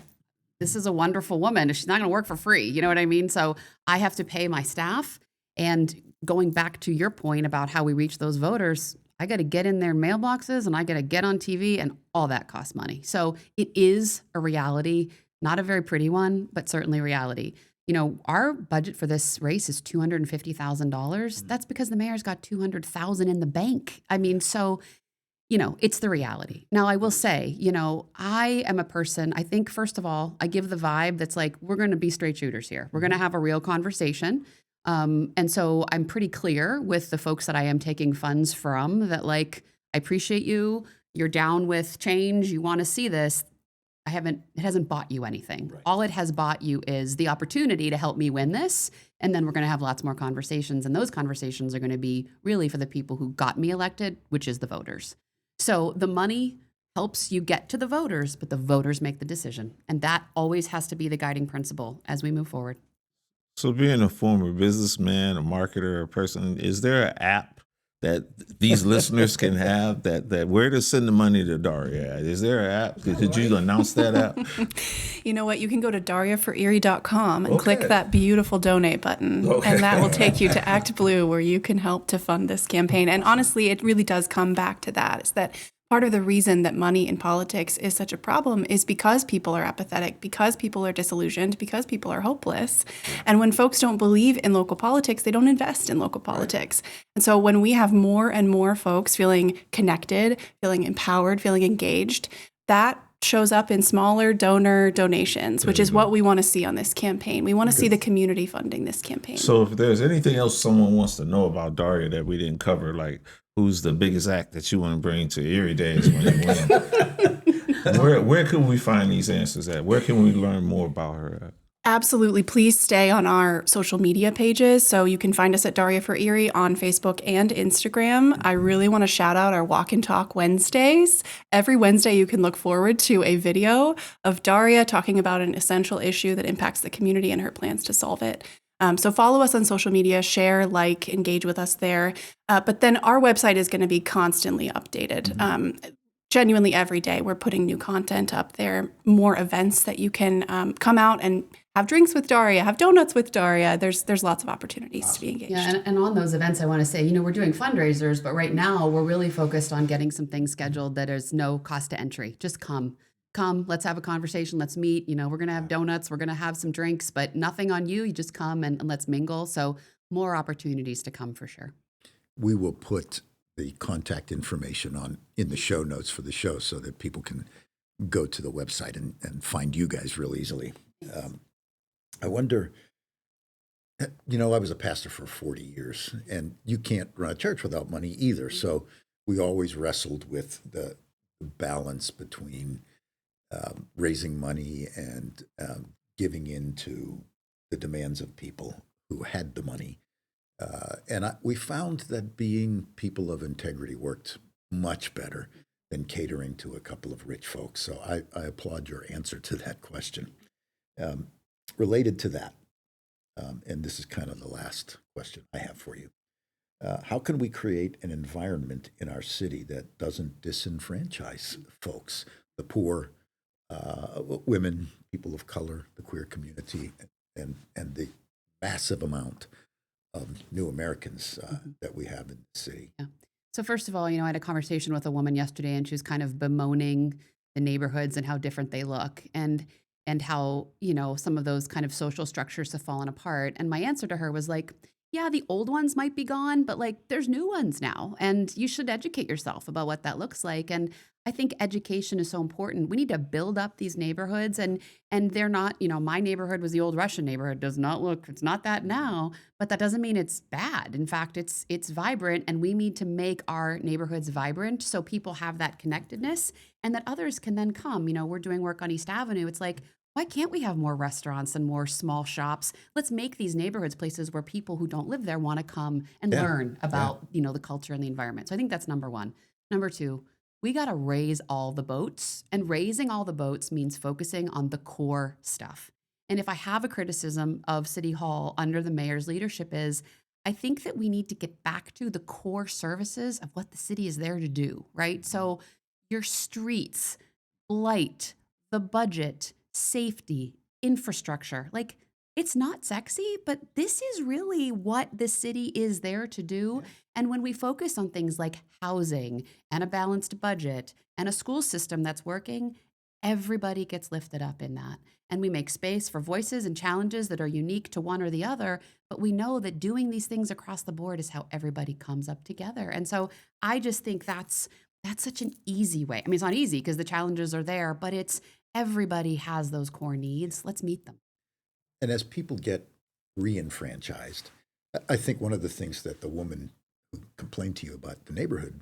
this is a wonderful woman. She's not going to work for free. You know what I mean? So I have to pay my staff. And going back to your point about how we reach those voters, I got to get in their mailboxes and I got to get on TV, and all that costs money. So it is a reality, not a very pretty one, but certainly a reality. Our budget for this race is $250,000. That's because the mayor's got $200,000 in the bank. I mean, so, it's the reality. Now, I will say, I am a person, I think, first of all, I give the vibe that's like, we're going to be straight shooters here. We're going to have a real conversation. And so I'm pretty clear with the folks that I am taking funds from that, like, I appreciate you. You're down with change. You want to see this. It hasn't bought you anything. Right. All it has bought you is the opportunity to help me win this. And then we're going to have lots more conversations. And those conversations are going to be really for the people who got me elected, which is the voters. So the money helps you get to the voters, but the voters make the decision. And that always has to be the guiding principle as we move forward. So being a former businessman, a marketer, a person, is there an app that these listeners can have that where to send the money to Daria? Is there an app? Could you announce that app? You know what? You can go to dariaforerie.com and click that beautiful donate button. And that will take you to ActBlue, where you can help to fund this campaign. And honestly, it really does come back to that. It's that part of the reason that money in politics is such a problem is because people are apathetic, because people are disillusioned, because people are hopeless. And when folks don't believe in local politics, they don't invest in local politics. And so when we have more and more folks feeling connected, feeling empowered, feeling engaged, that shows up in smaller donor donations, which is what we want to see on this campaign. We want to see the community funding this campaigin. So if there's anything else someone wants to know about Daria that we didn't cover, like who's the biggest act that you want to bring to Erie Days when you win? Where can we find these answers at? Where can we learn more about her at? Absolutely. Please stay on our social media pages. So you can find us at Daria for Erie on Facebook and Instagram. I really want to shout out our Walk and Talk Wednesdays. Every Wednesday, you can look forward to a video of Daria talking about an essential issue that impacts the community and her plans to solve it. So follow us on social media, share, like, engage with us there. But then our website is going to be constantly updated. Genuinely every day, we're putting new content up there, more events that you can come out and have drinks with Daria, have donuts with Daria. There's lots of opportunities to be engaged. Yeah, and on those events, I want to say, we're doing fundraisers, but right now we're really focused on getting some things scheduled that is no cost to entry. Just come, let's have a conversation, let's meet. We're going to have donuts, we're going to have some drinks, but nothing on you. You just come and let's mingle. So more opportunities to come for sure. We will put the contact information in the show notes for the show so that people can go to the website and find you guys real easily. I wonder, I was a pastor for 40 years, and you can't run a church without money either. So we always wrestled with the balance between raising money and giving in to the demands of people who had the money. We found that being people of integrity worked much better than catering to a couple of rich folks. So I applaud your answer to that question. Related to that, and this is kind of the last question I have for you, how can we create an environment in our city that doesn't disenfranchise folks, the poor, women, people of color, the queer community, and the massive amount of new Americans that we have in the city? Yeah. So first of all, I had a conversation with a woman yesterday, and she was kind of bemoaning the neighborhoods and how different they look, and how, some of those kind of social structures have fallen apart. And my answer to her was like, yeah, the old ones might be gone, but like there's new ones now, and you should educate yourself about what that looks like. And I think education is so important. We need to build up these neighborhoods, and they're not, my neighborhood was the old Russian neighborhood. It's not that now, but that doesn't mean it's bad. In fact, it's vibrant, and we need to make our neighborhoods vibrant so people have that connectedness and that others can then come. We're doing work on East Avenue. It's like, why can't we have more restaurants and more small shops? Let's make these neighborhoods places where people who don't live there want to come and learn about, the culture and the environment. So I think that's number one. Number two, we got to raise all the boats, and raising all the boats means focusing on the core stuff. And if I have a criticism of City Hall under the mayor's leadership is, I think that we need to get back to the core services of what the city is there to do, right? So your streets, light, the budget, safety, infrastructure. Like, it's not sexy, but this is really what the city is there to do. And when we focus on things like housing and a balanced budget and a school system that's working, everybody gets lifted up in that. And we make space for voices and challenges that are unique to one or the other. But we know that doing these things across the board is how everybody comes up together. And so I just think that's such an easy way. I mean, it's not easy because the challenges are there, but everybody has those core needs. Let's meet them. And as people get re-enfranchised, I think one of the things that the woman who complained to you about the neighborhood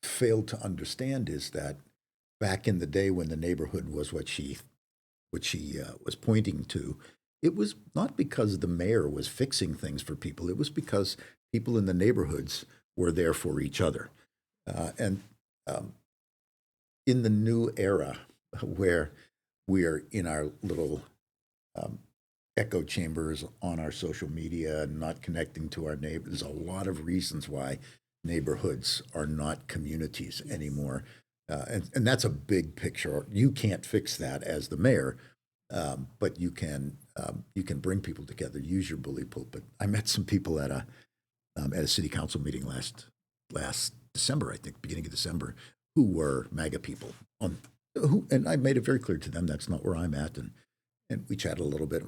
failed to understand is that back in the day when the neighborhood was what she was pointing to, it was not because the mayor was fixing things for people. It was because people in the neighborhoods were there for each other. And in the new era where we are in our little echo chambers on our social media and not connecting to our neighbors, there's a lot of reasons why neighborhoods are not communities anymore. And that's a big picture. You can't fix that as the mayor, but you can bring people together. Use your bully pulpit. I met some people at a city council meeting last December, I think, beginning of December, who were MAGA people. And I made it very clear to them that's not where I'm at. And we chatted a little bit,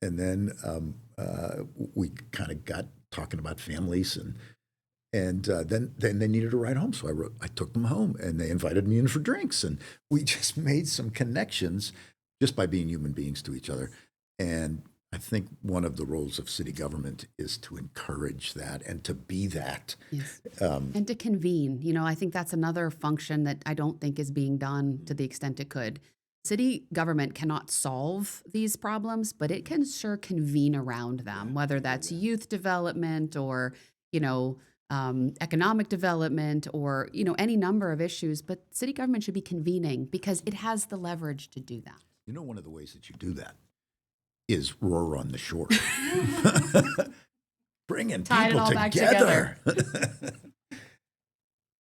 and then we kind of got talking about families, and then they needed a ride home, so I took them home, and they invited me in for drinks, and we just made some connections just by being human beings to each other. And I think one of the roles of city government is to encourage that and to be that. Yes. And to convene. I think that's another function that I don't think is being done to the extent it could. City government cannot solve these problems, but it can sure convene around them, whether that's youth development or, economic development or, any number of issues. But city government should be convening because it has the leverage to do that. One of the ways that you do that is roar on the shore. Bringing Tie it people all back together.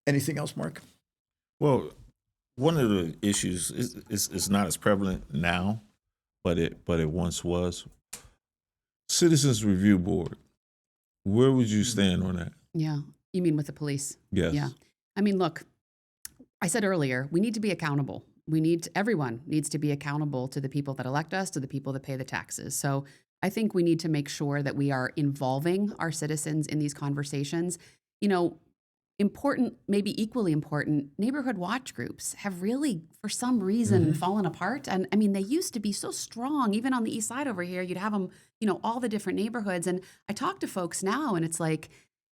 Anything else, Marc? Well, one of the issues is not as prevalent now, but it once was. Citizens Review Board. Where would you stand on that? Yeah. You mean with the police? Yes. Yeah. I mean, look, I said earlier, we need to be accountable. Everyone needs to be accountable to the people that elect us, to the people that pay the taxes. So I think we need to make sure that we are involving our citizens in these conversations. Important, maybe equally important, neighborhood watch groups have really, for some reason, fallen apart. And I mean, they used to be so strong. Even on the east side over here, you'd have them, all the different neighborhoods. And I talk to folks now, and it's like,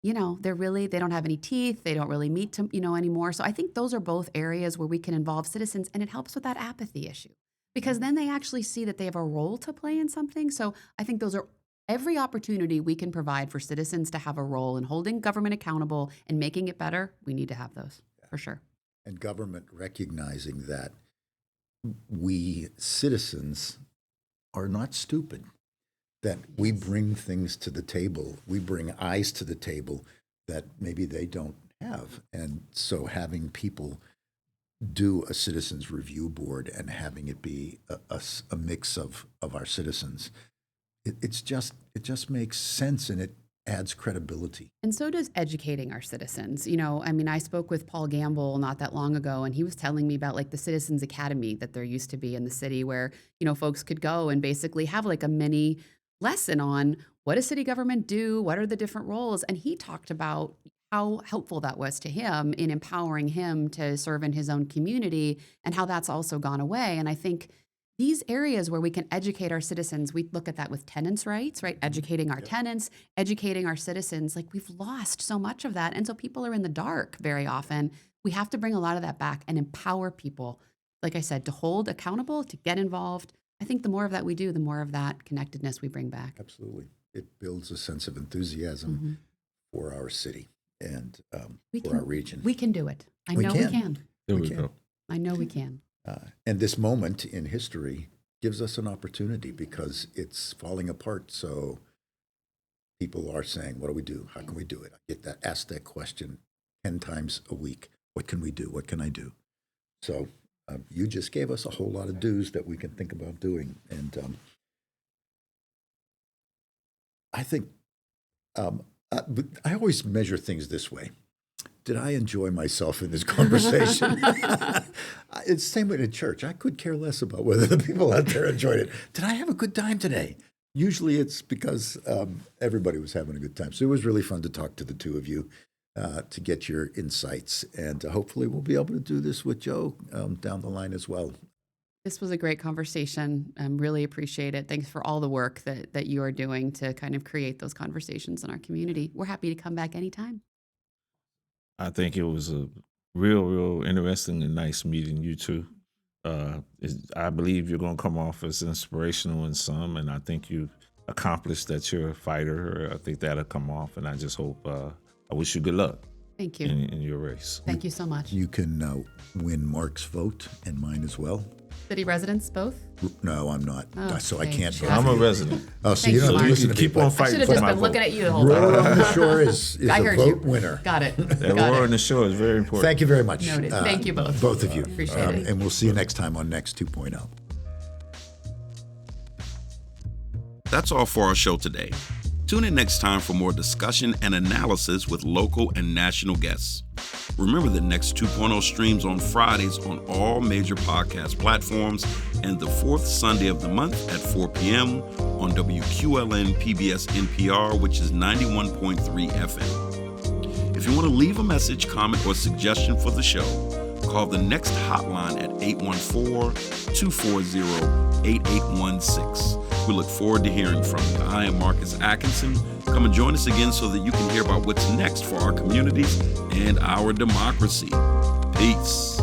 they don't have any teeth. They don't really meet, anymore. So I think those are both areas where we can involve citizens, and it helps with that apathy issue because then they actually see that they have a role to play in something. So I think those are every opportunity we can provide for citizens to have a role in holding government accountable and making it better. We need to have those for sure. And government recognizing that we citizens are not stupid, that we bring things to the table, we bring eyes to the table that maybe they don't have. And so having people do a citizens review board and having it be a mix of our citizens, it just makes sense, and it adds credibility. And so does educating our citizens. I spoke with Paul Gamble not that long ago, and he was telling me about like the Citizens Academy that there used to be in the city where, folks could go and basically have like a mini lesson on what does city government do? What are the different roles? And he talked about how helpful that was to him in empowering him to serve in his own community and how that's also gone away. And I think these areas where we can educate our citizens, we look at that with tenants' rights, right? Educating our tenants, educating our citizens. Like we've lost so much of that. And so people are in the dark very often. We have to bring a lot of that back and empower people, like I said, to hold accountable, to get involved. I think the more of that we do, the more of that connectedness we bring back. Absolutely. It builds a sense of enthusiasm for our city and for our region. We can do it. I know we can. There we go. I know we can. And this moment in history gives us an opportunity because it's falling apart. So people are saying, what do we do? How can we do it? I get that, asked that question 10 times a week. What can we do? What can I do? So you just gave us a whole lot of do's that we can think about doing. And I think I always measure things this way. Did I enjoy myself in this conversation? It's the same way in church. I could care less about whether the people out there enjoyed it. Did I have a good time today? Usually it's because everybody was having a good time. So it was really fun to talk to the two of you, to get your insights. And hopefully we'll be able to do this with Joe down the line as well. This was a great conversation. Really appreciate it. Thanks for all the work that you are doing to kind of create those conversations in our community. We're happy to come back anytime. I think it was a real interesting and nice meeting you two. I believe you're going to come off as inspirational in some, and I think you've accomplished that you're a fighter. I think that'll come off, and I just hope, I wish you good luck. Thank you. In your race. Thank you so much. You can win Marc's vote and mine as well. City residents, both? No, I'm not. So I can't vote. I'm a resident. Oh, so Thank you don't you, have to Marc. listen to Keep me, on but I fighting should have for just my been vote. looking at you the whole Roar time. on the Shore is I a heard vote you. winner. Got it. That Got roar it. in the show is very important. Thank you very much. Noted. Thank you both. Both of you. Appreciate it. And we'll see you next time on Next 2.0. That's all for our show today. Tune in next time for more discussion and analysis with local and national guests. Remember that Next 2.0 streams on Fridays on all major podcast platforms and the fourth Sunday of the month at 4 p.m. on WQLN PBS NPR, which is 91.3 FM. If you want to leave a message, comment, or suggestion for the show, call the Next hotline at 814-240-8816. We look forward to hearing from you. I am Marcus Atkinson. Come and join us again so that you can hear about what's next for our communities and our democracy. Peace.